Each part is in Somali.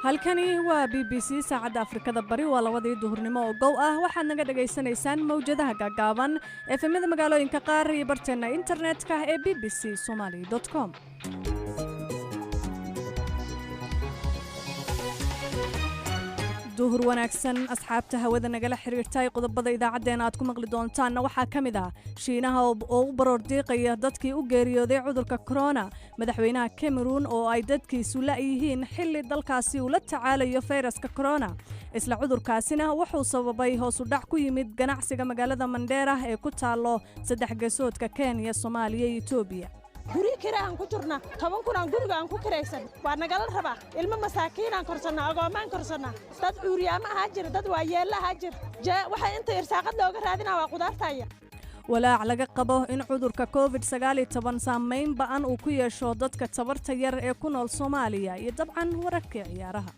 halkani waa BBC saacadda Afrikada Bari waa 2 duhurnimo oo gow ah waxaad naga dhageysanaysaan mawjadaha gaagaaban efemada magaalooyinka qaar iyo barteena internetka ee bbcsomali.com duhur wanaagsan asxaabta hawada nagala xiriirtay qodobada idaacadeena aad ku maqli doontaan waxaa kamid ah Shiinaha oo u baroor diiqaya dadkii u geeriyooday cudurka corona madaxweynaha Cameroon oo ay dadkiisu la yihiin xilli dalkaasi uu la tacaalayo fayraska corona isla cudurkaasina wuxuu sababay hoos u dhac ku yimid ganacsiga magaalada Mandera ee ku taalo saddex geesoodka Kenya Soomaaliya iyo Itoobiya guri kiraan ku jirna 10 kun aan guriga aan ku kiraysan waa nagala rabaa ilmo masaakiin aan korsana agoomaan korsana dad uuriyaama aha jir dad waa yeela aha jir waxa inta irsaaqad looga raadinaa waa qudaartaya walaac laga qabo in cudurka COVID-19 saameyn ba'an uu ku yeesho dadka tabarta yar ee ku nool Soomaaliya iyo dabcan wararka ciyaaraha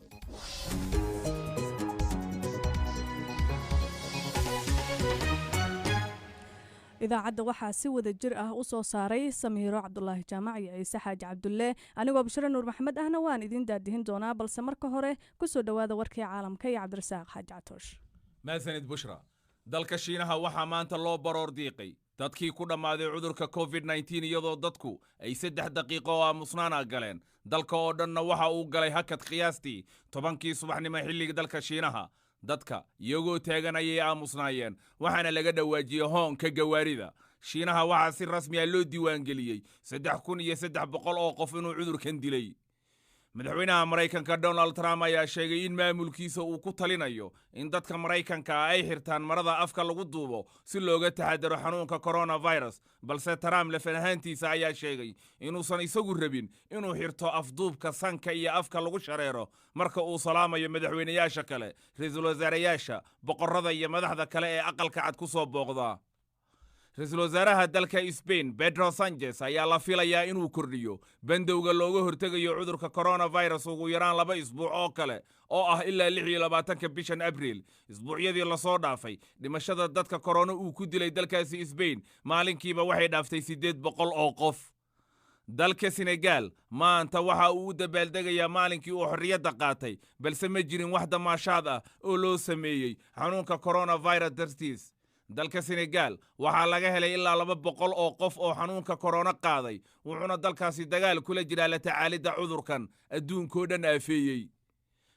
idaacadda waxaa si wada jir ah u soo saaray Samiiro Cabdullaahi Jaamac iyo Ciise Xaaji Cabdulle anigoo Bashir Nuur Maxamed ahna waan idin daadihin doonaa balse marka hore ku soo dhawaada warkii caalamka iyo Cabdirasaaq Xaaji Catoosh maasanid Bushra dalka Shiinaha waxaa maanta loo baroor diiqay dadkii ku dhamaaday cudurka COVID-19 iyadoo dadku ay 3 daqiiqo oo aamusnaan galeen dalka oo dhanna waxa uu galay hakad qiyaastii 10kii subaxnimo xilliga dalka Shiinaha dadka iyagoo taagan ayay aamusnaayeen waxaana laga dhawaajiyay hoonka gawaarida Shiinaha waxa si rasmi ah loo diiwaan geliyay 3300 oo qof inuu cudurkan dilay madaxweynaha Mareykanka Donald Trump ayaa sheegay in maamulkiisa uu ku talinayo in dadka Mareykanka ay xirtaan marada afka lagu duubo si looga taxadaro xanuunka coronavirus balse Trump lafanaantiisa ayaa sheegay inuusan isagu rabin inuu xirto afduubka sanka iyo afka lagu shareero marka uu salaamayo madaxweynayaasha kale ra'iisul wasaarayaasha boqorada iyo madaxda kale ee aqalka cad ku soo booqda ra'iisul wasaaraha dalka Spain Pedro Sanchez ayaa la filayaa inuu kordhiyo bandowga looga hortagayo cudurka coronavirus ugu yaraan 2 isbuuc oo kale oo ah ilaa 26 bishan Abriil isbuucyadii la soo dhaafay dhimashada dadka corona uu ku dilay dalkaasi Spain maalinkiiba waxay dhaaftay 800 oo qof dalka Senegal maanta waxa uu dabaaldegayaa maalinkii uu xorriyadda qaatay balse ma jirin wax damaashaad ah oo loo sameeyay xanuunka coronavirus dartiis dalka Senegal waxa laga helay ilaa 200 oo qof oo xanuunka corona qaaday wuxuuna dalkaasi dagaal kula jiraa la tacaalida cudurkan adduunka oo dhan aafeeyay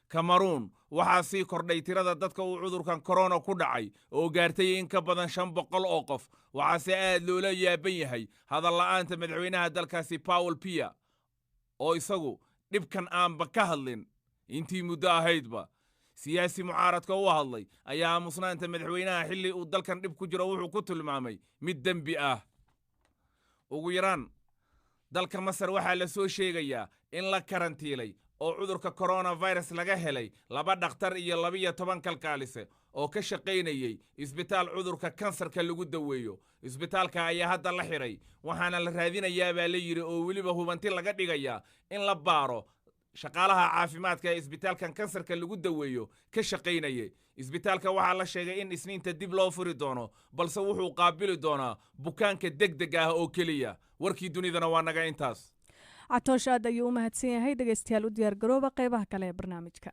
Cameroon waxa sii kordhay tirada dadka uu cudurkan corona ku dhacay oo gaartay in ka badan 500 oo qof waxa si aad loola yaaban yahay hadal la'aanta madaxweynaha dalkaasi Paul Biya oo isagu dhibkan aanba ka hadlin intii muddo ahaydba siyaasi mucaaradka u hadlay ayaa musnaanta madaxweynaha xilli uu dalkan dhib ku jiro wuxuu ku tilmaamay mid dambi ah ugu yaraan dalka Masar waxa la soo sheegayaa in la karantiilay oo cudurka coronavirus laga helay 2 dhakhtar iyo 12 kalkaalise oo ka shaqeynayay isbitaal cudurka kansarka lagu daweeyo isbitaalka ayaa hadda la xiray waxaana la raadinayaa baa la yiri oo waliba hubanti laga dhigayaa in la baaro shaqaalaha caafimaadka ee isbitaalkan kansarka lagu daweeyo ka shaqeynayay isbitaalka waxa la sheegay in isniinta dib loo furi doono balse wuxuu qaabili doonaa bukaanka degdeg ah oo kaliya warkii dunidana waa naga intaas Catoosh aad ayuu u mahadsan yahay dhageystayaal u diyaar garooba qaybaha kale ee barnaamijka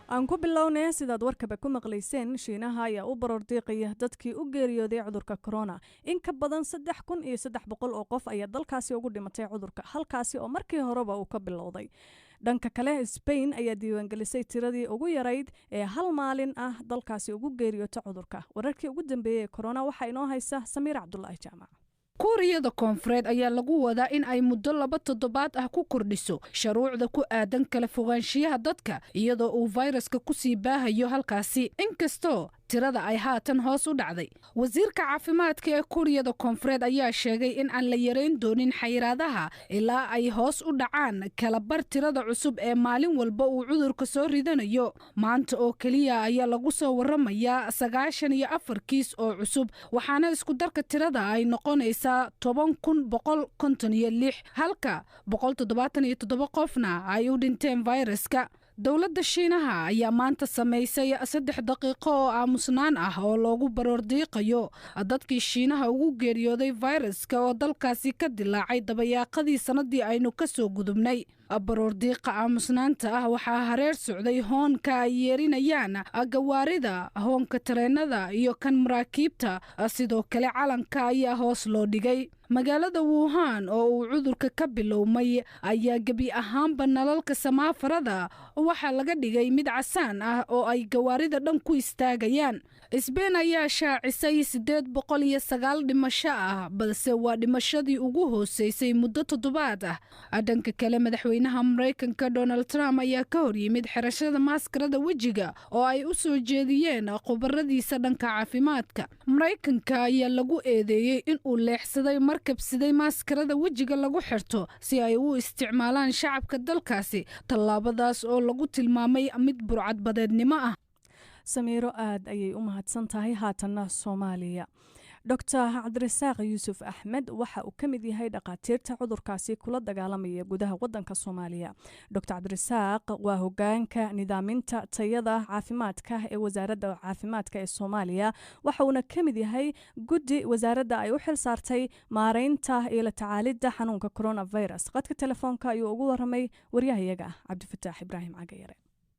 aan ku bilownay sidaad warkaba ku maqlayseen Shiinaha ayaa u baroor diiqaya dadkii u geeriyooday cudurka corona in ka badan 3300 oo qof ayaa dalkaasi ugu dhimatay cudurka halkaasi oo markii horeba uu ka bilowday dhanka kale Spain ayaa diiwaan gelisay tiradii ugu yarayd ee hal maalin ah dalkaasi ugu geeriyootay cudurka wararkii ugu dambeeyay corona waxa inoo haysa Samiiro Cabdullaahi Jaamac kuuriyada koonfureed ayaa lagu wadaa in ay muddo 2 toddobaad ah ku kordhiso shuruucda ku aadan kala fogaanshiyaha dadka iyadoo uu fayraska ku sii baahayo halkaasi inkastoo tirada ay haatan hoos u dhacday. wasiirka caafimaadka ee Kuuriyada Koonfureed ayaa sheegay in aan la yareyn doonin xayiraadaha ilaa ay hoos u dhacaan kala bar tirada cusub ee maalin walba uu cudurka soo ridanayo. maanta oo kaliya ayaa lagu soo waramayaa 94 kiis oo cusub, waxaana isku darka tirada ay noqonaysaa 10,156 halka 177 qofna ay u dhinteen fayraska. dowladda Shiinaha ayaa maanta samaysay 3 daqiiqo oo aamusnaan ah oo loogu baroordiiqayo dadkii Shiinaha ugu geeriyooday fayraska oo dalkaasi ka dilaacay dabayaaqadii sanadii aynu ka soo gudubnay. baroordiiqa aamusnaanta ah waxaa hareer socday hoonka ay yeerinayaan gawaarida, hoonka tareenada iyo kan maraakiibta. sidoo kale calanka ayaa hoos loo dhigay. magaalada Wuhan oo uu cudurka ka bilowmay ayaa gebi ahaanba nalalka samaafarada waxaa laga dhigay mid casaan ah oo ay gawaarida dhan ku istaagayaan. Isbeen ayaa shaacisay 809 dhimasho ah, balse waa dhimashadii ugu hooseysay muddo toddobaad ah. dhanka kale madaxweynaha Mareykanka Donald Trump ayaa ka hor yimid xirashada maskarada wejiga oo ay u soo jeediyeen khubaradiisa dhanka caafimaadka. Mareykanka ayaa lagu eedeeyay in uu leexsaday markabsiday maskarada wejiga lagu xirto si ay u isticmaalaan shacabka dalkaasi, tallaabadaas oo lagu tilmaamay mid burcadbadeednimo ah. Samiiro aad ayay u mahadsan tahay. haatanna Soomaaliya. Dr. Cabdirasaaq Yuusuf Axmed waxa uu ka mid yahay dhaqaatiirta cudurkaasi kula dagaalamaya gudaha wadanka Soomaaliya. Dr. Cabdirasaaq waa hogaanka nidaaminta tayada caafimaadka ee wasaaradda caafimaadka ee Soomaaliya, waxa uuna ka mid yahay guddi wasaaradda ay u xil saartay maareynta iyo la tacaalidda xanuunka coronavirus. qadka telefoonka ayuu ugu waramay waryahayaga Cabdifataax Ibraahim Cagayare.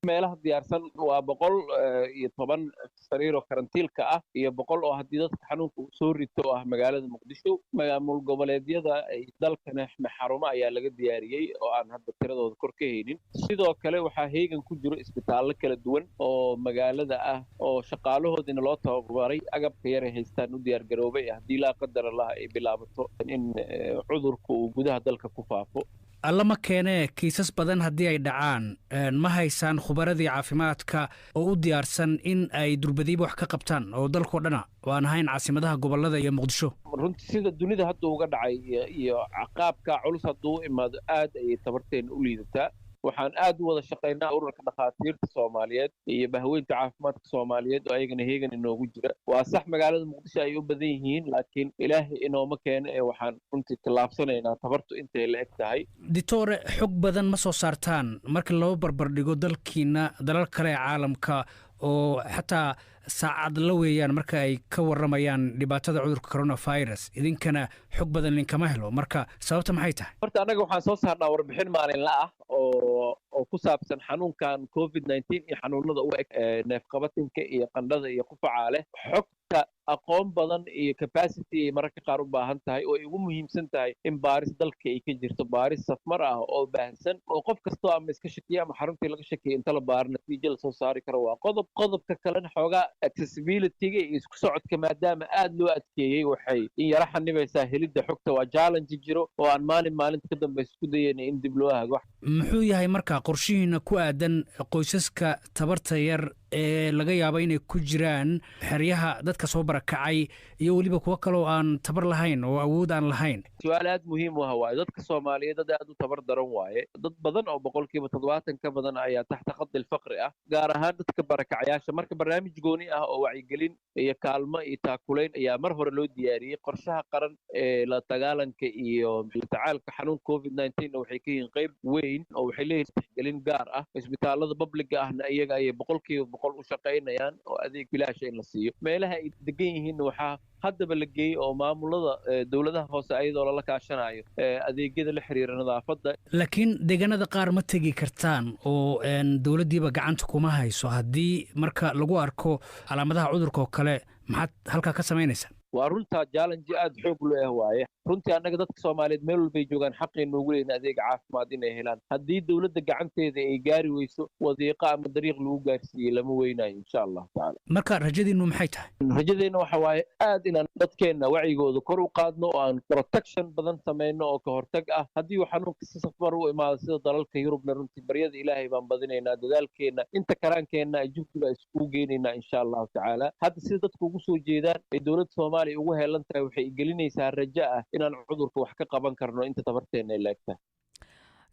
meelaha diyaarsan waa 110 sariiro karantiilka ah iyo 100 oo haddii dadka xanuunka uu soo rito ah magaalada Muqdisho. maamul goboleedyada ay dalkana xarumo ayaa laga diyaariyay oo aan hadda tiradooda kor ka haynin. sidoo kale waxaa heegan ku jiro isbitaallo kala duwan oo magaalada ah oo shaqaalahoodina loo tababaray agabka yar ay haystaan u diyaar garoobay haddii la qadar Allah ay bilaabato in cudurku uu gudaha dalka ku faafo. alla ma keenee kiisas badan haddii ay dhacaan ma haysaan khubaradii caafimaadka oo u diyaarsan in ay durbadiiba wax ka qabtaan oo dalkoo dhana waan ahayn caasimadaha gobolada iyo Muqdisho. runtii sida dunida hadda uga dhacay iyo caqabka culus hadduu imaado aad ay tabarteen u liidataa. waxaan aad u wada shaqaynaa ururka dhaqaatiirta Soomaaliyeed iyo bahweynta caafimaadka Soomaaliyeed oo ayagana heegan inoogu jira. waa sax magaalada Muqdisho ay u badan yihiin, laakiin ilaahay inooma keeno ee waxaan runtii tallaabsanaynaa tabartu intay la eg tahay. Ditore, xog badan ma soo saartaan marka loo barbar dhigo dalkiina dalal kale ee caalamka oo xataa saacad la weeyaan marka ay ka waramayaan dhibaatada cudurka coronavirus, idinkana xog badan linkama helo, marka sababta maxay tahay? horta anaga waxaan soo saarnaa warbixin maalinle ah oo ku saabsan xanuunkan COVID-19 iyo xanuunada u eg neefqabatinka iyo qandhada iyo qufaca leh. xogta aqoon badan iyo capacity ay mararka qaar u baahan tahay oo ay ugu muhiimsan tahay in baaris dalka ay ka jirto, baaris safmar ah oo baahsan oo qof kastoo ama iska shakiya ama xaruntii laga shakiya inta la baaro natiijo la soo saari karo. waa qodobka kalena xoogaa accessibility-ga iyo isku socodka maadaama aad loo adkeeyey waxay in yara xanibaysaa helidda xogta. waa challenge jiro oo aan maalinta ka dambe isku dayeen in dib loo hago. muxuu yahay marka qorshihiina ku aadan qoysaska tabarta yar ee laga yaabo inay ku jiraan xeryaha dadka soo barakacay iyo weliba kuwa kale oo aan tabar lahayn oo awood aan lahayn? su'aal aad muhiim u ah waaye. dadka Soomaaliyeed aad u tabar daran waaye. dad badan oo 70% ka badan ayaa taxta khadil faqri ah, gaar ahaan dadka barakacayaasha. marka barnaamij gooni ah oo wacyigelin iyo kaalmo iyo taakulayn ayaa mar hore loo diyaariyey. qorshaha qaran ee la dagaalanka iyo la tacaalka xanuunka COVID-19 waxay ka yihiin qayb weyn oo waxay leeyihiin tixgelin gaar ah. isbitaalada public ahna iyaga ay 100% u shaqaynayaan oo adeeg bilaash in la siiyo. meelaha ay degan yihiin waxaa haddaba la geeyey oo maamulada dowladaha hoose ayadoo lala kaashanayo adeegyada la xiriira nadaafadda. laakiin deegaanada qaar ma tegi kartaan oo dowladdiiba gacanta kuma hayso. haddii marka lagu arko calaamadaha cudurka oo kale maxaad halkaa ka samaynaysaa? waa runtaa challenge aad xoog leh waaye runtii annaga dadka Soomaaliyeed meel walba ay joogaan xaqeen ugu leeyahay adeeg caafimaad inay helaan haddii dawladda gacanteeda ay gaari weyso wadiiqa ama dariiq lagu gaarsiiyo lama weynayo insha Allah taala marka rajadiinu maxay tahay rajadeena waxa waaye aad inaan dadkeena wacigooda kor u qaadno oo aan protection badan sameeyno oo ka hortag ah haddii uu xanuunka si safar u imaado sida dalalka Yurubna runtii baryada Ilaahay baan badinaynaa dadaalkeena inta karaankeena ay jubta isku geenayna insha Allah taala hadda sida dadku ugu soo jeedaan ay dawladda Soomaaliya ugu heelan tahay waxay gelinaysaa rajo ah inaan cudurka wax ka qaban karno inta tabarteena ay leegtahay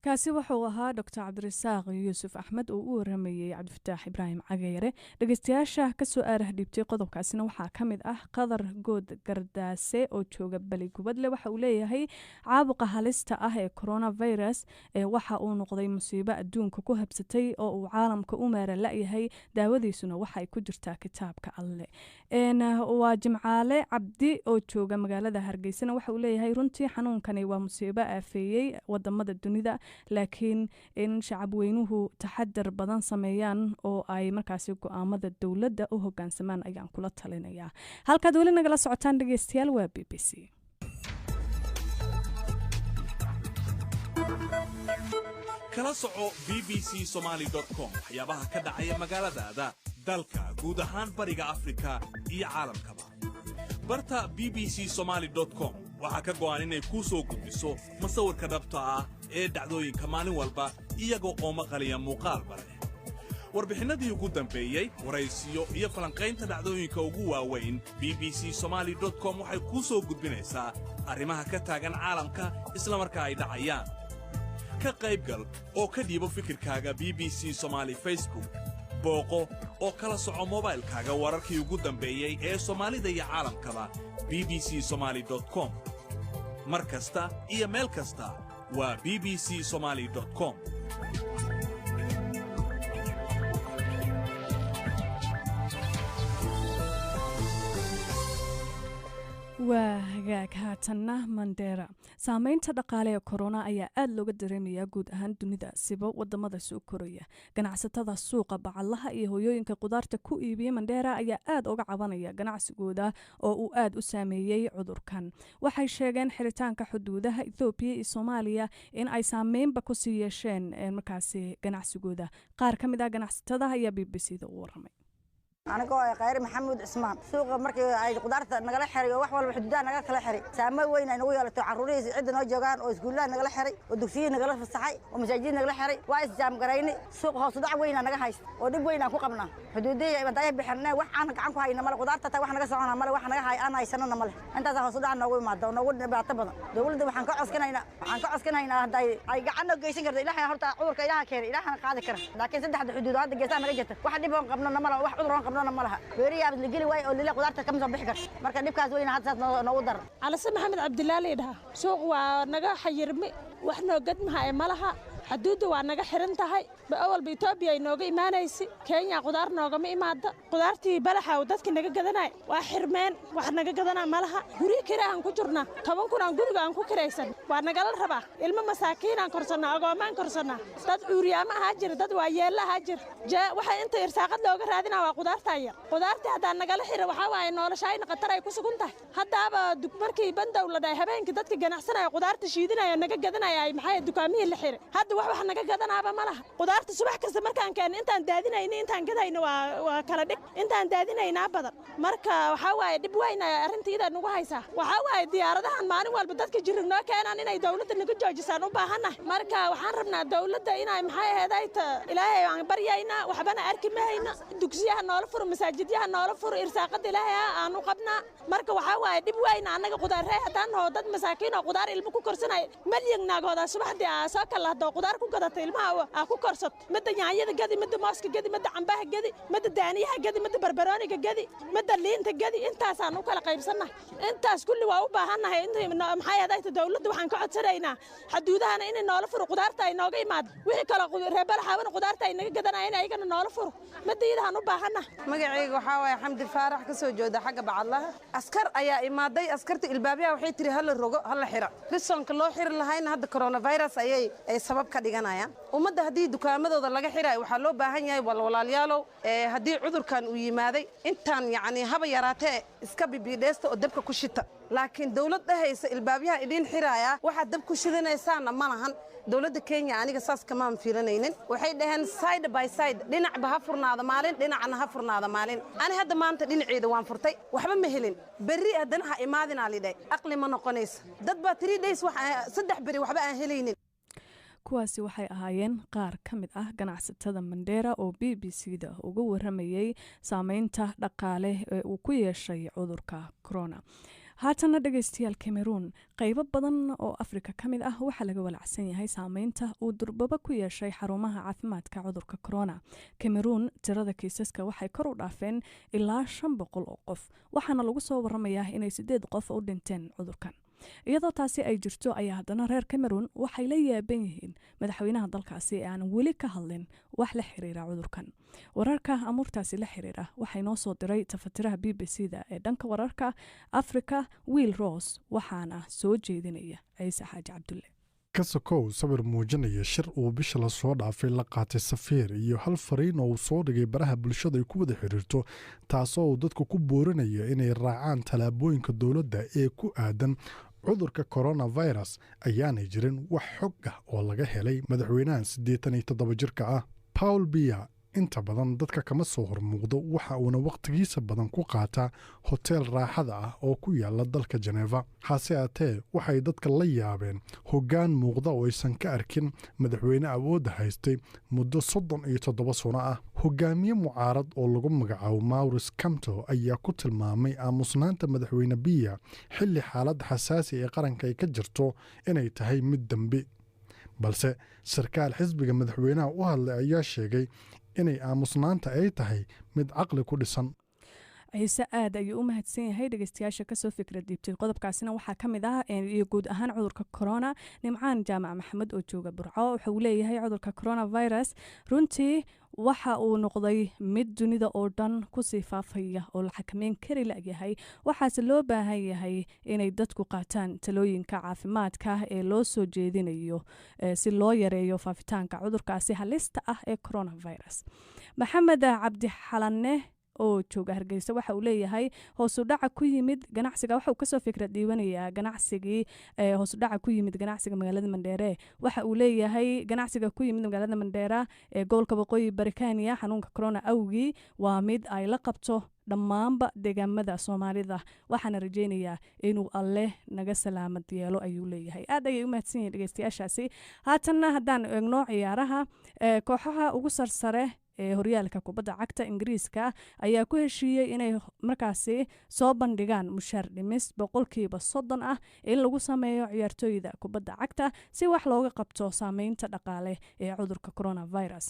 kaasi wuxuu ahaa Dr. Cabdirasaaq Yuusuf Axmed oo u waramayay Cabdifataax Ibraahim Cagayare dhageystayaasha ka soo aarah dhibtay qodobkaasina waxaa ka mid ah Qadar Good Gardaase oo jooga Baligubadle waxa uu leeyahay caabuqa halista ah ee coronavirus waxa uu noqday musiibo adduunka ku habsatay oo uu caalamka u meera la'yahay daawadiisuna waxa ay ku jirtaa kitaabka Alle waa Jimcaale Cabdi oo jooga magaalada Hargeysa waxa uu leeyahay runtii xanuunkani waa musiibo aafeeyay wadamada dunida laakiin in shacab weynuhu taxadar badan sameeyaan oo ay markaasi go'aamada dawladda u hoggaansamaan ayaan kula talinayaa halkaad weli nagala socotaan dhageystayaal waa BBC kala soco bbcsomali.com waxyaabaha ka dhacaya magaaladaada dalka guud ahaan bariga Afrika iyo caalamkaba barta bbcsomali.com waxaa ka go'an inay kuu soo gudbiso masawirka dhabta ah ee dhacdooyinka maalin walba iyagoo oo maqaliya muuqaalba leh warbixinadii ugu dambeeyey waraysiyo iyo falanqaynta dhacdooyinka ugu waaweyn bbcsomali.com waxay kuu soo gudbinaysaa arrimaha ka taagan caalamka isla markaa ay dhacayaan ka qaybgal oo ka dhiibo fikirkaaga BBC Somali Facebook booqo oo kala soco moobaylkaaga wararkii ugu dambeeyey ee Soomaalida iyo caalamkaba bbcsomali.com mar kasta iyo meel kasta waa bbcsomali.com waa hagaag haatanna Mandera saameynta dhaqaale ee corona ayaa aad looga dareemayaa guud ahaan dunida siba wadamada soo koraya ganacsatada suuqa bacalaha iyo hooyooyinka qudaarta ku iibiya Mandera ayaa aad uga cabanaya ganacsigooda oo uu aad u saameeyay cudurkan waxay sheegeen xiritaanka xuduudaha Ethiopia iyo Soomaaliya in ay saameynba ku sii yeesheen markaasi ganacsigooda qaar ka mid ah ganacsatada ayaa BBC-da u waramay aniga oo Khayr Maxamuud Ismaan suuqa markii ay qudaarta nagala xiriyo wax walba xuduudaha naga kala xiriy saameey weyn ay nagu yeelato caruurihiisa cid noo joogaan oo iskuulaha nagala xiriy oo dugsiga nagala fasaxay oo masaajid nagala xiriy waa isjaam gareynay suuq hoos u dhac weyn naga haysto oo dhib weyn aan ku qabnaa xuduudii ay badaya bixinay wax aan gacan ku hayna mal qudaarta ta wax naga socona mal wax naga hay aan haysanana mal intaas hoos u dhac noogu imaado noogu dhibaato badan dawladda waxaan ka codsanaynaa haday ay gacan oo geysan karto ilaahay horta cudurka ilaaha keenay ilaaha qaadi kara laakiin saddexda xuduud hadda geesaha naga jirta wax dhib oo qabno mal wax cudur malaha beeriya abad ligeli way oo lila qudaarta kama soo bixi karto marka dhibkaas weyn hadda noo dar Alise Maxamed Cabdillaah leedaha suuq waa naga xayirmi wax noo gadmaha ee malaha xuduudda waa naga xiran tahay awalba Ethiopia ay nooga imaanaysi Kenya qudaar nooga ma imaada qudaartii balaxa oo dadka naga gadanay waa xirmeen wax naga gadanaa malaha guri kiraan ku jirna 10 kun aan guriga aan ku kiraysan waa naga la rabaa ilmo masaakiin aan korsana agoomaan korsana dad uuriyaama aha jir dad waa yeelaha jir waxa inta irsaaqad looga raadinaa waa qudaarta yar qudaarta hadda naga la xiro waxa waay noloshayna qatar ay ku sugan tahay hadaba markii bandow la dhahay habeenkii dadka ganacsanaya qudaarta shiidinaya naga gadanaya ay maxay dukaamihii la xiray hadda wax naga gadanaaba malaha qudaarta subax kasta markaan keen intaan daadinayna intaan gadayna waa kala dhig intaan daadinayna badan marka waxa waay dib weyn arintiida nagu haysa waxa waay diyaaradahan maalin walba dadka jirnoo keenan inay dawladda naga joojisaan u baahanahay marka waxaan rabnaa dawladda inay maxay ahaydayta ilaahay aan baryayna waxbana arki mahayna dugsiyaha noola furo masaajidyaha noola furo irsaaqada ilaahay aan u qabnaa marka waxa waay dib weyn anaga qudaarey hadaan hoo dad masaakiin oo qudaar ilmo ku korsanay malyan naagooda subaxdii soo kala hado qudaar ku gadata ilmaha ku korsat mid yaanyada gadi mid mooska gadi mid cambaha gadi mid daaniyaha gadi mid barbarooniga gadi mid liinta gadi intaas aan u kala qaybsanahay intaas kulli waa u baahanahay inta maxay ahayd dawladda waxaan ka codsanaynaa xuduudahana in noola furo qudaarta ay nooga imaado wixii kala reebal xawan qudaarta ay naga gadanayeen ayagana noola furo madiidahan u baahanahay magacayga waxa waay Xamdi Faarax ka soo jooda xagga bacalaha askar ayaa imaaday askarta ilbaabiya waxay tiri hal rogo hal xira risonka loo xiri lahayn hadda coronavirus ay sabab ka dhiganayaan ummadda haddii dukaamadooda laga xirayo waxaa loo baahan yahay walaalyaalow haddii cudurkan uu yimaaday intaan yacni haba yaraatee iska bibiidheysta oo dabka ku shita laakiin dawlad dhahaysa ilbaabyaha idiin xiraaya waxaad dab ku shidanaysaanna ma lahan dawladda Kenya aniga saas kamaan fiirinaynin waxay dhaheen side by side dhinacba ha furnaada maalin dhinacna ha furnaada maalin ani hadda maanta dhinaceeda waan furtay waxba ma helin berri haddana ha imaadinaa lidhay aqli ma noqonaysa dad baa 3 days saddex beri waxba aan helaynin kuwaasi waxay ahaayeen qaar ka mid ah ganacsatada Mandera oo BBC-da uga waramayay saameynta dhaqaale ee uu ku yeeshay cudurka corona. haatana dhageystayaal Cameroon qaybo badan oo Afrika ka mid ah waxa laga walacsan yahay saameynta uu durbaba ku yeeshay xarumaha caafimaadka cudurka corona. Cameroon tirada kiisaska waxay kor u dhaafeen ilaa 500 oo qof waxaana lagu soo waramayaa inay 8 qof u dhinteen cudurkan. iyadoo taasi ay jirto ayaa haddana reer Cameroon waxay la yaaban yihiin madaxweynaha dalkaasi ee aan weli ka hadlin wax la xiriira cudurkan. wararka amuurtaasi la xiriira waxay noo soo diray tafatiraha BBC-da ee dhanka wararka Africa Will Ross waxaana soo jeedinaya Ciise Xaaji Cabdulle. kasokow sawir muujinaya shir uu bisha la soo dhaafay la qaatay safiir iyo hal fariin oo soo dhigay baraha bulshada ay ku wada xiriirto taasoo uu dadku ku boorinayo inay raacaan talaabooyinka dowladda ee ku aadan cudurka coronavirus ayaanay jirin wax xog ah oo laga helay madaxweynahan 87 jirka ah Paul Biya inta badan dadka kama soo hormuuqdo waxa uuna waqtigiisa badan ku qaataa hotel raaxada ah oo ku yaala dalka Geneva hase aatee waxay dadka la yaabeen hoggaan muuqda oo aysan ka arkin madaxweyne awood haystay muddo 37 sano ah hogaamiye mucaarad oo lagu magacaabo Maurice Kamto ayaa ku tilmaamay aamusnaanta madaxweyne Biya xilli xaalad xasaasi ee qaranka ay ka jirto inay tahay mid dambi balse sarkaal xisbiga madaxweynaha u hadlay ayaa sheegay inay aamusnaanta ay tahay mid caqli ku dhisan. ciise aad ayuu u mahadsan yahay dhageystayaasha kasoo fikrad dhiibtay qodobkaasina waxaa ka mid ah iyo guud ahaan cudurka corona. Nimcaan Jaamac Maxamed oo jooga Burco wuxuu leeyahay cudurka coronavirus runtii waxa uu noqday mid dunida oo dhan ku sii faafaya oo la xakameyn kari layahay waxaase loo baahan yahay inay dadku qaataan talooyinka caafimaadka ee loo soo jeedinayo si loo yareeyo faafitaanka cudurkaasi halista ah ee coronavirus. Maxamed Cabdi Xalanne oo jooga Hargeysa waxa uu leeyahay hoos u dhaca ku yimid ganacsiga waxa uu kasoo fikrad dhiibanaya ganacsigii hoos u dhaca ku yimid ganacsiga magaalada Mandera waxa uu leeyahay ganacsiga ku yimid magaalada Mandera ee gobolka Waqooyi Barakaaniya xanuunka corona awgii waa mid ay la qabto dhammaanba deegaamada Soomaalida waxaana rajeynayaa inuu alle naga salaamad yeelo ayuu leeyahay. aad ayay u mahadsan yihiin dhageystayaashaasi. haatana haddaan eegno ciyaaraha kooxaha ugu sarsare ee horyaalka kubadda cagta Ingiriiska ayaa ku heshiiyay inay markaasi soo bandhigaan mushaar dhimis 30% ah in lagu sameeyo ciyaartooyda kubadda cagta si wax looga qabto saameynta dhaqaale ee cudurka coronavirus.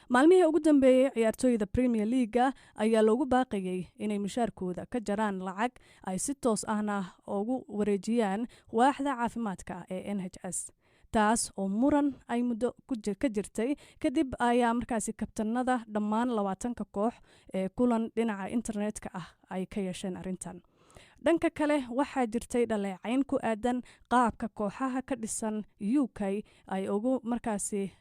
maalmihii ugu dambeeyay ciyaartooyda Premier League ayaa loogu baaqayay inay mushaarkooda ka jaraan lacag ay si toos ahna ugu wareejiyaan waaxda caafimaadka ee NHS taas oo muran ay muddo ka jirtay kadib ayaa markaasi kabtanada dhammaan 20 koox ee kulan dhinaca internetka ah ay ka yeesheen arintan. dhanka kale waxaa jirtay dhaleecayn ku aadan qaabka kooxaha ka dhisan UK ay ugu markaasi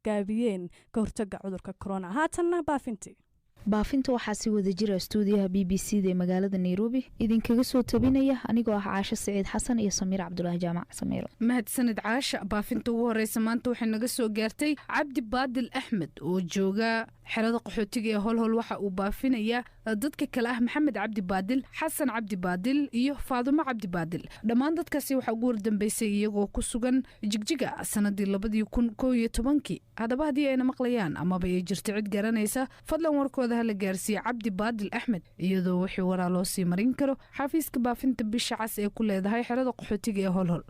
gaabiyeen ka hortagga cudurka corona. haatanna baafinta waxaa si wada jira stuudiyaha BBC-da ee magaalada Nairobi idinkaga soo tabinaya anigoo ah Caasha Saciid Xasan iyo Samiir Cabdullaahi Jaamac. Samiir mahadsanid Caasha. baafinta ugu horeysa maanta waxay naga soo gaartay Cabdi Baadil Axmed oo jooga xerada qaxootiga ee Holhol. waxa uu baafinaya dadka kale ah Maxamed Cabdi Baadil, Xasan Cabdi Baadil iyo Faadumo Cabdi Baadil. dhammaan dadkaasi waxa ugu wardambeysay iyagoo ku sugan Jigjiga sanadii 2011. haddaba haddii ayna maqlayaan amaba ay jirto cid garanaysa fadlan warkooda hala gaarsiiyo Cabdi Baadil Axmed iyadoo wixii waraa loo sii marin karo xafiiska baafinta bisha cas ee ku leedahay xerada qaxootiga ee Holhol.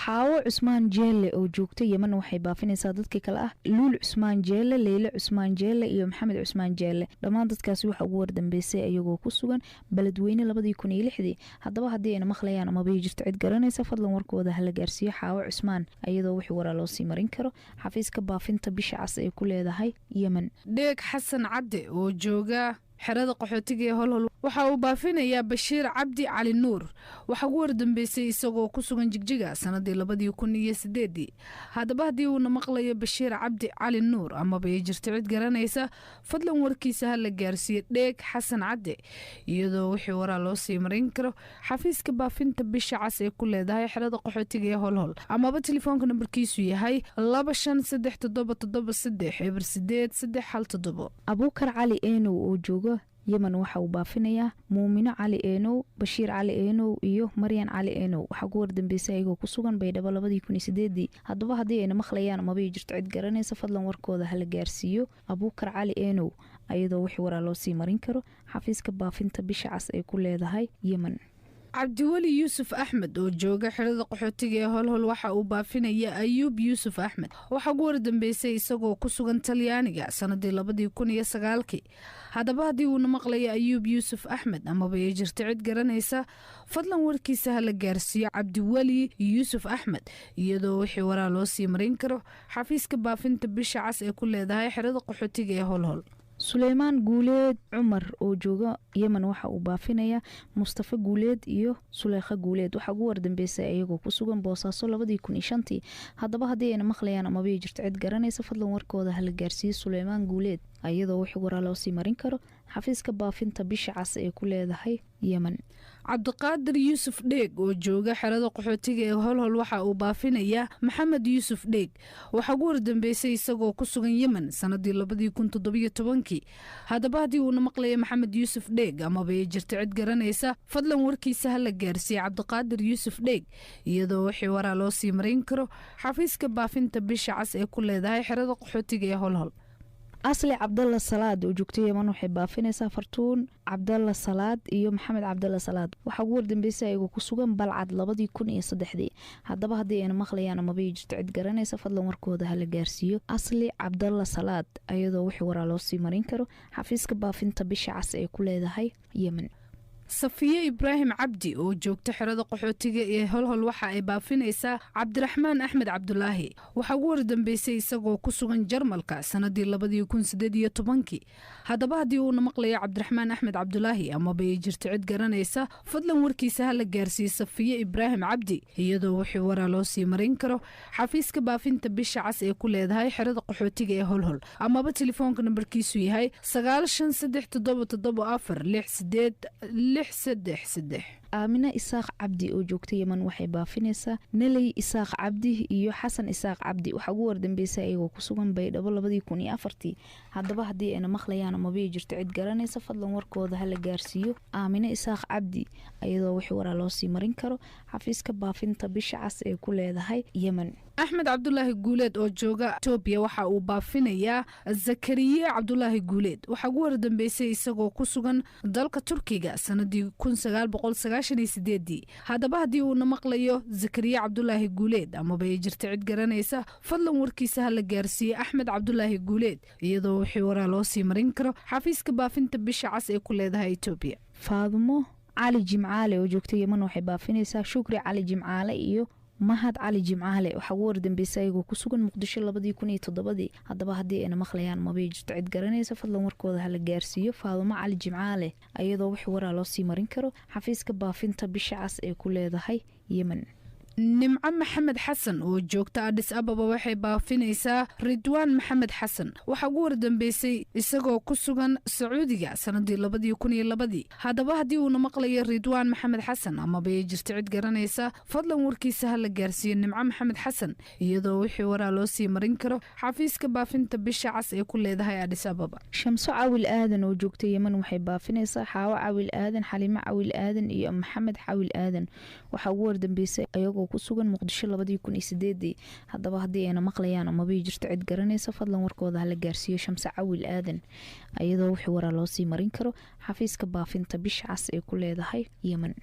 xaawo cusmaan jeelle oo joogta Yemen waxay baafinaysaa dadka kale ah Luul Cusmaan Jeelle, Leyle Cusmaan Jeelle iyo Maxamed Cusmaan Jeelle. dhammaan dadkaasi waxa ugu wardambeysay ayagoo ku sugan Beledweyne 2006. haddaba haddii ayna maqlayaan ama bay jirto cid garanaysa fadlan warkooda hala gaarsiiyo xaawo cusmaan iyadoo wixii waraa loo sii marin karo xafiiska baafinta bisha cas ee ku leedahay Yemen. Dheeg Xasan Cadde oo jooga xerada qaxootiga ee holhol waxa uu baafinayaa Bashiir Cabdi Cali Nuur waxa ugu wardambeysay isagoo ku sugan Jigjiga sanadii 2008 haddaba haddii uu maqlayo Bashiir Cabdi Cali Nuur ama bay jirto cid garanaysa fadlan warkiisa ha la gaarsiiyo Dheeg Xasan Cadde iyadoo wixii waraa loo sii marin karo xafiiska baafinta bisha cas ee ku leedahay xerada qaxootiga ee holhol amaba telefoonka nambarkiisu yahay 2537 Abuukar Cali Eenow oo jooga Yemen waxa uu baafinayaa Muumino Cali Eenow, Bashiir Cali Eenow iyo Maryan Cali Eenow waxa ugu wardambeysay ayagoo ku sugan Baydhabo 2008 haddaba haddii ay maqlayaan ama bay jirto cid garanaysa fadlan warkooda ha la gaarsiiyo Abuukar Cali Eenow ayadoo wixii waraa loo sii marin karo xafiiska baafinta bisha cas ay ku leedahay Yemen. Cabdiwali Yuusuf Axmed oo jooga xerada qaxootiga ee holhol waxa uu baafinaya Ayuub Yuusuf Axmed waxa ugu wardambeysay isagoo ku sugan Talyaaniga sanadii 2009 haddaba haddii uu maqlayo Ayuub Yuusuf Axmed ama bay jirto cid garanaysa fadlan warkiisa ha la gaarsiiyo Cabdiwali Yuusuf Axmed iyadoo wixii waraa loo sii marin karo xafiiska baafinta bisha cas ee ku leedahay xerada qaxootiga ee holhol. Suleymaan Guuleed Cumar oo jooga Yemen waxa uu baafinayaa Mustafa Guuleed iyo Suleekha Guuleed waxa ugu wardambeysay ayagoo ku sugan Boosaaso 2005 haddaba haddii ay maqlayaan ama bay jirto cid garanaysa fadlan warkooda ha la gaarsiiyo Suleymaan Guuleed ayadoo wixii waraa loo sii marin karo xafiiska baafinta bisha cas ee ku leedahay Yemen. Cabdiqaadir Yuusuf Dheeg oo jooga xerada qaxootiga ee holhol waxa uu baafinayaa Maxamed Yuusuf Dheeg waxa ugu wardambeysay isagoo ku sugan Yemen sanadii 2017 haddaba haddii uu maqlayo Maxamed Yuusuf Dheeg ama bay jirto cid garanaysa fadlan warkiisa ha la gaarsiiyo Cabdiqaadir Yuusuf Dheeg iyadoo wixii waraa loo sii marin karo xafiiska baafinta bisha cas ee ku leedahay xerada qaxootiga ee holhol. Asli Cabdalla Salaad oo joogtay Yemen waxay baafinaysaa Fartuun Cabdalla Salaad iyo Maxamed Cabdalla Salaad waxa ugu wardambeysay ayagoo ku sugan Balcad 2003 haddaba haddii ay maqlayaan ama bay jirto cid garanaysa fadlan warkooda ha la gaarsiiyo Asli Cabdalla Salaad ayadoo wixii waraa loo sii marin karo xafiiska baafinta bisha cas ee ku leedahay Yemen. Safiye Ibrahim Cabdi oo joogta xerada qaxootiga ee holhol waxa ay baafinaysaa Cabdiraxmaan Axmed Cabdulaahi waxa ugu wardambeysay isagoo ku sugan Jarmalka sanadii 2018 haddaba haddii uu maqlayo Cabdiraxmaan Axmed Cabdulaahi ama bay jirto cid garanaysa fadlan warkiisa ha la gaarsiiyo Safiye Ibrahim Cabdi iyadoo wixii waraa loo sii marin karo xafiiska baafinta bisha cas ee ku leedahay xerada qaxootiga ee holhol amaba telefoonka nambarkiisu yahay 95377468 Aamina Isaaq Cabdi oo joogta Yemen waxay baafinaysaa Neley Isaaq Cabdi iyo Xasan Isaaq Cabdi waxa ugu wardambeysay ayagoo ku sugan Baydhabo 2004 haddaba haddii ay maqlayaan ama bay jirto cid garanaysa fadlan warkooda ha la gaarsiiyo Aamina Isaaq Cabdi ayadoo wixii waraa loo sii marin karo xafiiska baafinta bisha cas ee ku leedahay Yemen. Axmed Cabdulaahi Guuleed oo jooga Ethiopia waxa uu baafinayaa Zakariya Cabdulaahi Guuleed waxa ugu wardambeysay isagoo ku sugan dalka Turkiga sanadii 1998 haddaba haddii uu maqlayo Zakariya Cabdulaahi Guuleed ama bay jirto cid garanaysa fadlan warkiisa ha la gaarsiiyo Axmed Cabdulaahi Guuleed iyadoo wixii waraa loo sii marin karo xafiiska baafinta bisha cas ee ku leedahay Ethiopia. Faadumo Cali Jimcaale oo joogta Yemen waxay baafinaysaa Shukri Cali Jimcaale iyo Mahad Cali Jimcaale waxa ugu wardambeysay ayagoo ku sugan Muqdisho 2007 haddaba haddii ay maqlayaan ma bay jirto cid garanaysa fadlan warkooda ha la gaarsiiyo Faadumo Cali Jimcaale ayadoo wixii waraa loo sii marin karo xafiiska baafinta bisha cas ee ku leedahay Yemen. Nimco Maxamed Xasan oo joogta Addis Ababa waxay baafinaysaa Ridwaan Maxamed Xasan waxa ugu wardambeysay isagoo ku sugan Sacuudiga sanadii 2002 haddaba haddii uu maqlayo Ridwaan Maxamed Xasan ama bay jirto cid garanaysa fadlan warkiisa ha la gaarsiiyo Nimco Maxamed Xasan iyadoo wixii waraa loo sii marin karo xafiiska baafinta bisha cas ee ku leedahay Addis Ababa. Shamso Cawil Aadan oo joogta Yemen waxay baafinaysaa Xaawo Cawil Aadan, Xalimo Cawil Aadan iyo Maxamed Cawil Aadan waxa ugu wardambeysay ayagoo ku sugan Muqdisho 2008 haddaba haddii ay maqlayaan ama bay jirto cid garanaysa fadlan warkooda ha la gaarsiiyo Shamso Cawil Aadan ayadoo wixii waraa loo sii marin karo xafiiska baafinta bisha cas ee ku leedahay Yemen.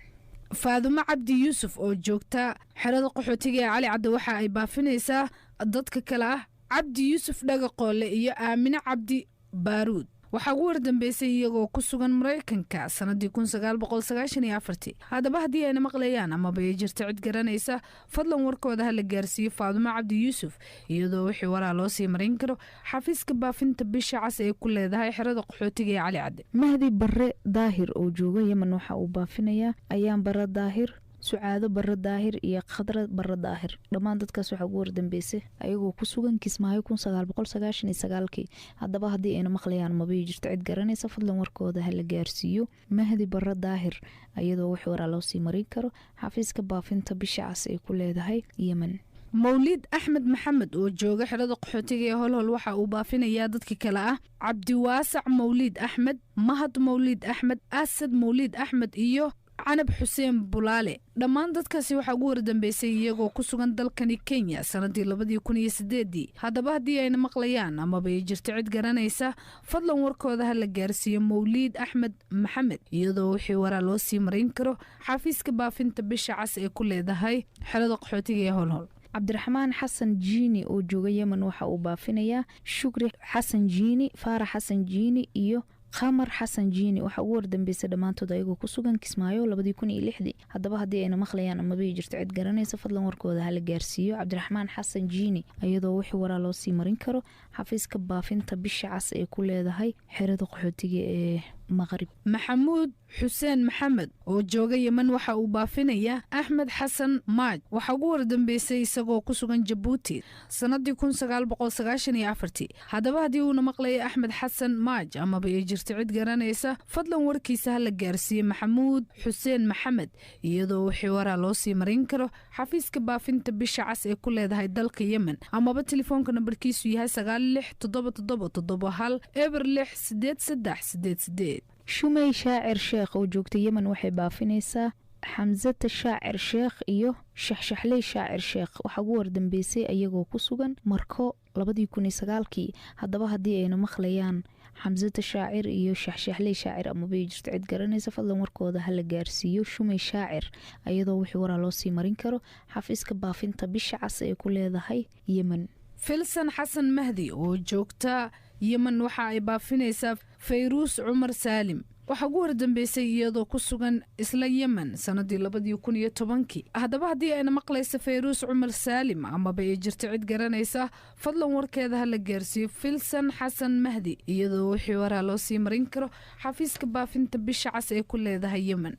Faadumo Cabdi Yuusuf oo joogta xerada qaxootiga ee Cali Cadde waxa ay baafinaysaa dadka kale ah Cabdi Yuusuf Dhagaqoole iyo Aamina Cabdi Baaruud waxaa ugu wardambeysay iyagoo ku sugan maraykanka sanadii 1994. haddaba haddii ayna maqlayaan amaba ay jirto cid garanaysa fadlan warkooda ha la gaarsiiyo faadumo cabdi yuusuf iyadoo wixii waraa loo sii marin karo xafiiska baafinta bisha cas ee ku leedahay xerada qaxootiga ee cali cadde. mahdi bare daahir oo jooga yemen waxa uu baafinayaa ayaan bare daahir, sucaado bare daahir iyo khadra bare daahir. dhammaan dadkaas waxaa ugu wardambeysay ayagoo ku sugan kismaayo 1999. haddaba haddii ayna maqlayaan mabay jirto cid garanaysa fadlan warkooda ha la gaarsiiyo mahdi bare daahir iyadoo wixii waraa loo sii marin karo xafiiska baafinta bisha cas ee ku leedahay yemen. mawliid axmed maxamed oo jooga xerada qaxootiga ee holhol waxa uu baafinayaa dadka kale ah cabdiwaasac mawliid axmed, mahad mawliid axmed, asad mawliid axmed iyo canab xuseen bulaale. dhammaan dadkaasi waxaa ugu wardambeysay iyagoo ku sugan dalkani kenya sanadii 2008. haddaba haddii ayna maqlayaan amaba ay jirto cid garanaysa fadlan warkooda ha la gaarsiiyo mawliid axmed maxamed iyadoo wixii waraa loo sii marin karo xafiiska baafinta bisha cas ee ku leedahay xerada qaxootiga ee holhol. cabdiraxmaan xasan jiini oo jooga yemen waxa uu baafinayaa shukri xasan jiini, faarax xasan jiini iyo qamar xasan jiini. waxaa ugu wardambeysay dhammaantood ayagoo ku sugan kismaayo 2006. haddaba haddii ayna maqlayaan amabay jirto cid garanaysa fadlan warkooda ha la gaarsiiyo cabdiraxmaan xasan jiini iyadoo wixii waraa loo sii marin karo xafiiska baafinta bisha cas ee ku leedahay xerada qaxootiga ee maqrib. maxamuud xuseen maxamed oo jooga yemen waxa uu baafinayaa axmed xasan maaj. waxaa ugu wardambeysay isagoo ku sugan jabuuti sanadii 1994. haddaba haddii uuna maqlaya axmed xasan maaj amaba ay jirto cid garanaysa fadlan warkiisa ha la gaarsiiye maxamuud xuseen maxamed iyadoo wixii waraa loo sii marin karo xafiiska baafinta bisha cas ee ku leedahay dalka yemen amaba telefoonka nambarkiisu yahay 967771 eber 68388. shumay shaacir sheekh oo joogta yemen waxay baafinaysaa xamsata shaacir sheekh iyo shaxshaxley shaacir sheekh. waxaa ugu wardambeysay ayagoo ku sugan marko 2009. haddaba haddii ayna maqlayaan xamsata shaacir iyo shaxshaxley shaacir amabay jirto cid garanaysa fadlan warkooda ha la gaarsiiyo shumay shaacir iyadoo wixii waraa loo sii marin karo xafiiska baafinta bisha cas ee ku leedahay yemen. filsan xasan mahdi oo joogta yemen waxa ay baafinaysaa fayruus cumar saalim. waxaa ugu wardambeysay iyadoo ku sugan isla yemen sanadii 2010. haddaba haddii ayna maqlaysa fayruus cumar saalim amaba ay jirto cid garanaysa fadlan warkeeda ha la gaarsiiyo filsan xasan mahdi iyadoo wixii waraa loo sii marin karo xafiiska baafinta bisha cas ee ku leedahay yemen.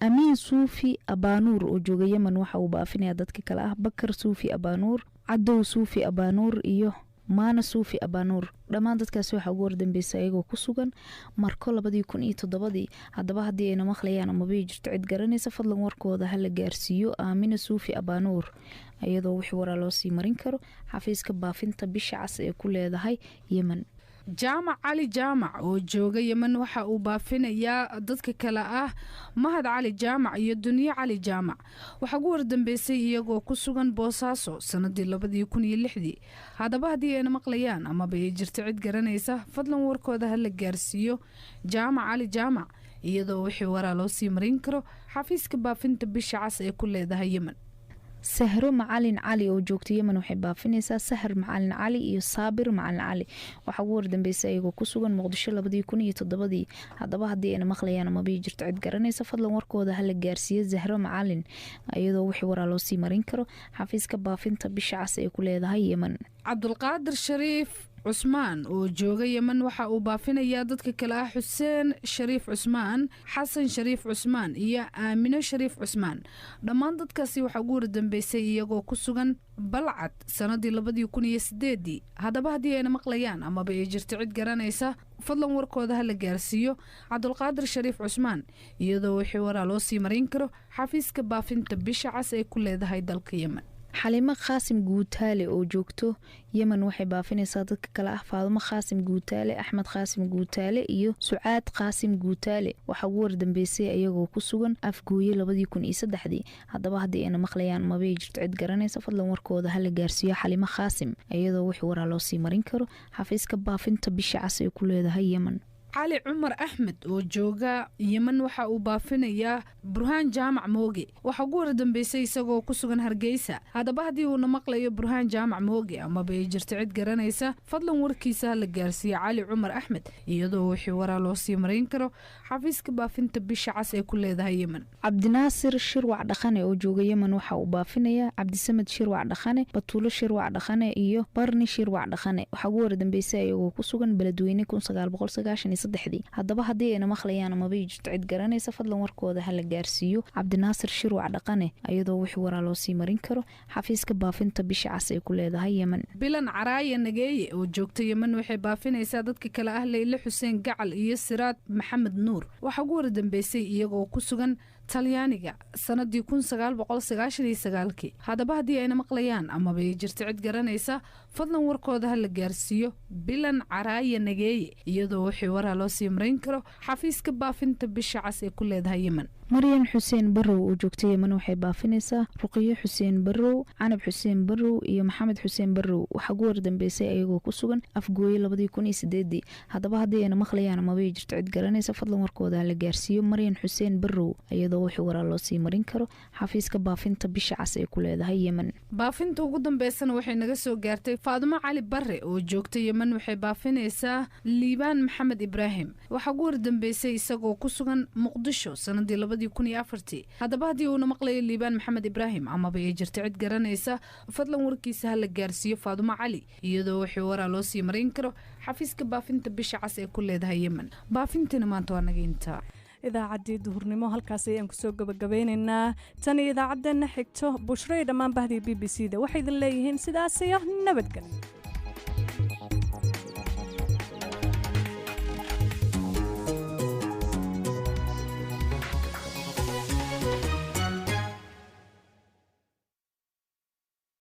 amiin suufi abaanuur oo jooga yemen waxa uu baafinayaa dadka kale ah bakar suufi abaanuur, cadow suufi abaanuur iyo maana suufi abaanuur. dhammaan dadkaas waxaa ugu wardambeysay ayagoo ku sugan marko 2007. haddaba haddii ayna maqlayaan amabay jirto cid garanaysa fadlan warkooda ha la gaarsiiyo aamina suufi abaanuur iyadoo wixii waraa loo sii marin karo xafiiska baafinta bisha cas ee ku leedahay yemen. jaamac cali jaamac oo jooga yemen waxa uu baafinayaa dadka kale ah mahad cali jaamac iyo dunyo cali jaamac. waxaa ugu wardambeysay iyagoo ku sugan boosaaso sanadii 2006. haddaba haddii ayna maqlayaan amaba ay jirto cid garanaysa fadlan warkooda ha la gaarsiiyo jaamac cali jaamac iyadoo wixii waraa loo sii marin karo xafiiska baafinta bisha cas ee ku leedahay yemen. sahro macalin cali oo joogta yemen waxay baafinaysaa sahar macalin cali iyo saabir macalin cali. waxaa ugu wardambeysay ayagoo ku sugan muqdisho 2007. haddaba haddii ayna maqlayaan amabay jirto cid garanaysa fadlan warkooda ha la gaarsiiyo zahro macalin iyadoo wixii waraa loo sii marin karo xafiiska baafinta bisha cas ee ku leedahay yemen. cabdulqaadir shariif cusmaan oo jooga yemen waxa uu baafinayaa dadka kale ah xuseen shariif cusmaan, xasan shariif cusmaan iyo aamino shariif cusmaan. dhammaan dadkaasi waxaa ugu wardambeysay iyagoo ku sugan balcad sanadii 2008. haddaba haddii ayna maqlayaan amaba ay jirto cid garanaysa fadlan warkooda ha la gaarsiiyo cabdulqaadir shariif cusmaan iyadoo wixii waraa loo sii marin karo xafiiska baafinta bisha cas ee ku leedahay dalka yemen. xalimo qaasim guutaale oo joogto yemen waxay baafinaysaa dadka kale ah faadumo qaasim guutaale, axmed qaasim guutaale iyo sucaad qaasim guutaale. waxaa ugu wardambeysay ayagoo ku sugan afgooye 2003. haddaba haddii ayna maqlayaan mabay jirto cid garanaysa fadlan warkooda ha la gaarsiiyo xalimo qaasim iyadoo wixii waraa loo sii marin karo xafiiska baafinta bisha cas ee ku leedahay yemen. cali cumar axmed oo jooga yemen waxa uu baafinayaa burhaan jaamac mooge waxa ugu wardambeysay isagoo ku sugan hargeysa haddaba haddii uuna maqlayo burhaan jaamac mooge amaba ay jirto cid garanaysa fadlan warkiisa la gaarsiiya cali cumar axmed iyadoo wixii waraa loo sii marayn karo xafiiska baafinta bisha cas ee ku leedahay yemen. cabdinaasir shirwac dhaqane oo jooga yemen waxa uu baafinayaa cabdisamed shirwac dhaqane batuulo shirwac dhaqane iyo barni shirwac dhaqane waxa ugu wardambeysay ayagoo ku sugan beledweyne 1993 haddaba haddii ayna maqlayaan amaba jirto cid garanaysa fadlan warkooda hala gaarsiiyo cabdinaasir shirwac dhaqane iyadoo wixii waraa loo sii marin karo xafiiska baafinta bisha cas ee ku leedahay yemen. bilan caraaya nageeye oo joogta yemen waxay baafinaysaa dadka kale ah leyle xuseen gacal iyo siraad maxamed nuur waxa ugu wardambeysay iyagoo ku sugan talyaaniga sanadii 1999 haddaba haddii ayna maqlayaan amaba ay jirto cid garanaysa fadlan warkooda hala gaarsiiyo bilan caraaya nageeye iyadoo wixii waraa loo sii marayn karo xafiiska baafinta bisha cas ee ku leedahay yemen. maryan xuseen barow oo joogta yemen waxay baafinaysaa ruqiyo xuseen barow canab xuseen barow iyo maxamed xuseen barow waxa ugu wardambeysay ayagoo ku sugan afgooye 2008 haddaba haddii ayna maqlayaan amaba ay jirto cid garanaysa fadlan warkooda hala gaarsiiyo maryan xuseen barow iyadoo wixii waraa loo sii marin karo xafiiska baafinta bisha cas ee ku leedahay yemen. baafinta ugu dambeysana waxay naga soo gaartay faadumo cali barre oo joogta yemen waxay baafinaysaa liibaan maxamed ibraahim waxa ugu wardambeysay isagoo ku sugan muqdisho sanadii 2004 haddaba haddii uuna maqlayo liibaan maxamed ibraahim amaba ay jirto cid garanaysa fadlan warkiisa hala gaarsiiyo faadumo cali iyadoo wixii waraa loo sii marin karo xafiiska baafinta bisha cas ee ku leedahay yemen. baafintina maanta waa naga intaa. idaacaddii duhurnimo halkaas ayaan kusoo gabagabeynaynaa tan iyo idaacaddeenna xigto bushray dhammaan bahdii BBC da waxay idin leeyihiin sidaas iyo nabadgelyo.